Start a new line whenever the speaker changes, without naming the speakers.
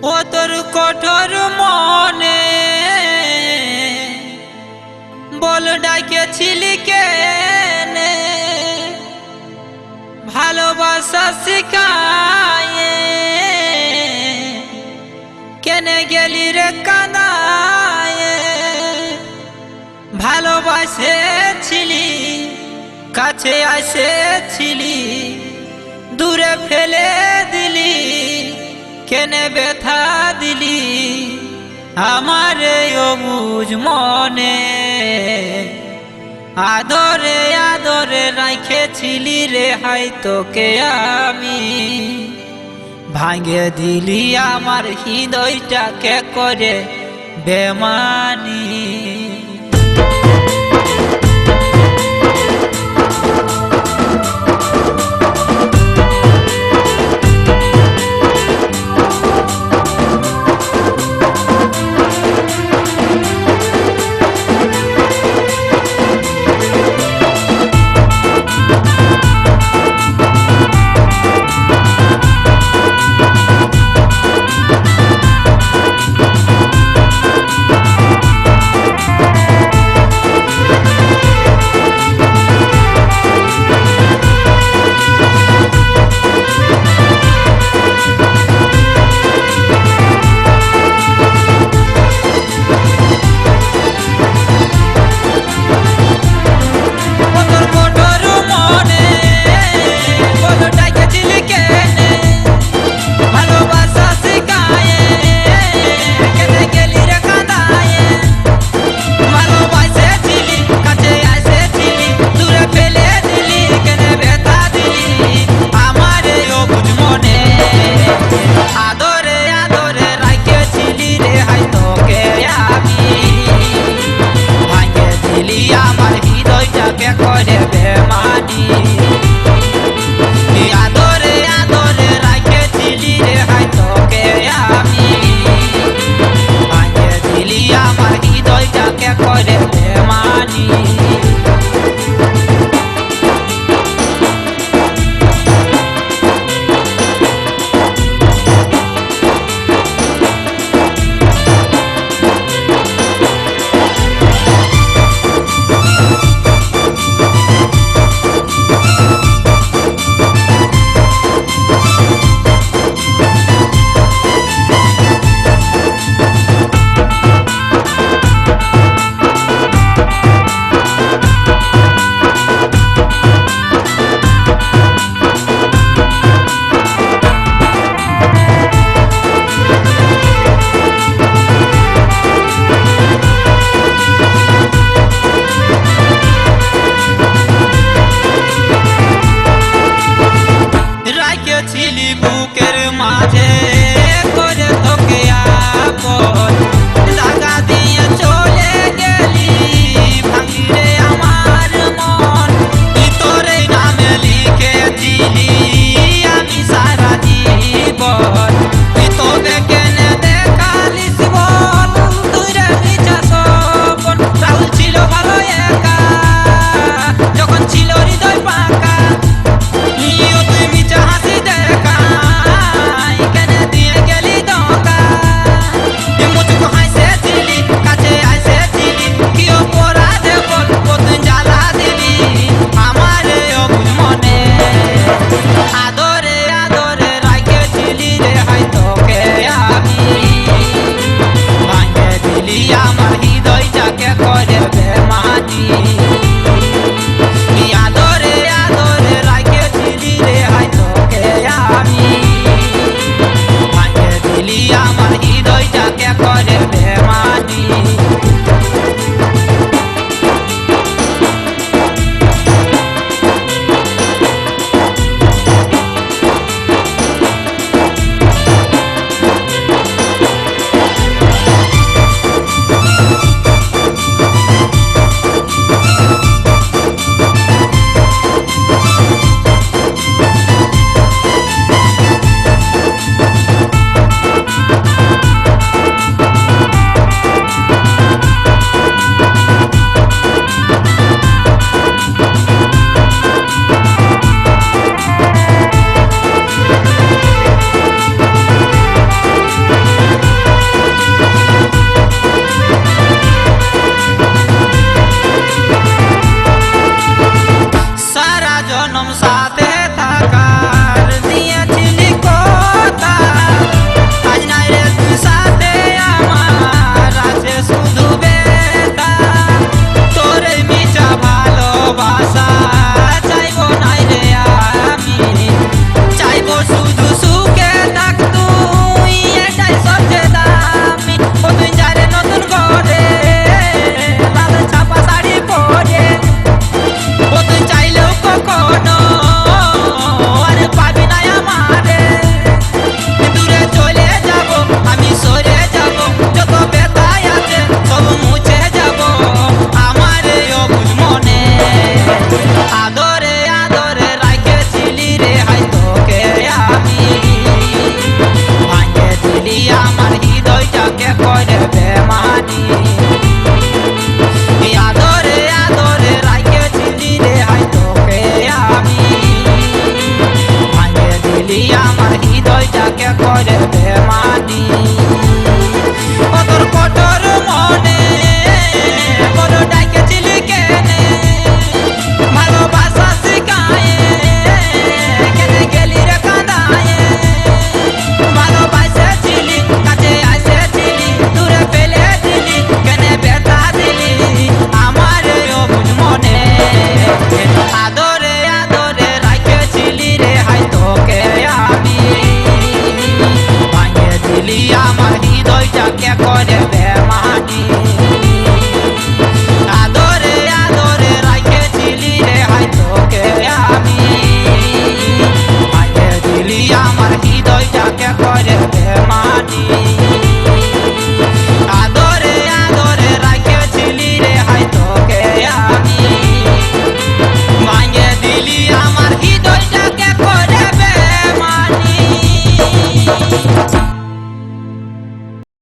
ও তোর কঠোর মনে বল ডাকেছিলি কেনে ভালোবাসা শিখায়ে কেনে গেলি রে কাঁদায়ে ভালোবাসেছিলি কাছে আসেছিলি দূরে ফেলে দিলি কেনে ব্যথা দিলি আমারে অবুঝ মনে আদরে আদরে রাখেছিলি রে হাই তোকে আমি ভাঙে দিলি আমার হৃদয়টাকে করে বেমানি আমার হৃদয়টাকে করে বেমানি আদরে আদরে রাখেছিলি রে হাই তোকে আমি ভাঙে দিলি আমার হৃদয়টাকে করে বেমানি ছিলি বুকের মাঝে করে তোকে আপন জায়গা দিয়ে চলে গেলি ভাঙিরে আমার মন তোরে নামে লিখেছিলি আমি সারা জীবন তোকে কেনে দেখালিস বল দূরে মিছা সপন রাহুল ছিল ভালো একা যখন ছিল হৃদয় পাকা তুই মিছা হাসি দেখাই কেনে দিয়ে হৃদয়টাকে করে বেমানি ও তোর কঠোর মনে বড় ডাকেছিলি কেনে ভালোবাসা শিখায়ে কেনে গেলি রে কাঁদায়ে ভালোবাসেছিলি কাছে আসেছিলি দূরে ফেলে দিলি কেনে ব্যথা দিলি আমার অবুঝ মনে আদরে আদরে রাখেছিলি রে হাই তোকে আমি ভাঙে দিলি আমার হৃদয়টাকে করে বেমানি আদরে আদরে রাখেছিলি রে হাই তোকে আমি ভাঙে দিলি আমার হৃদয়টাকে করে বেমানি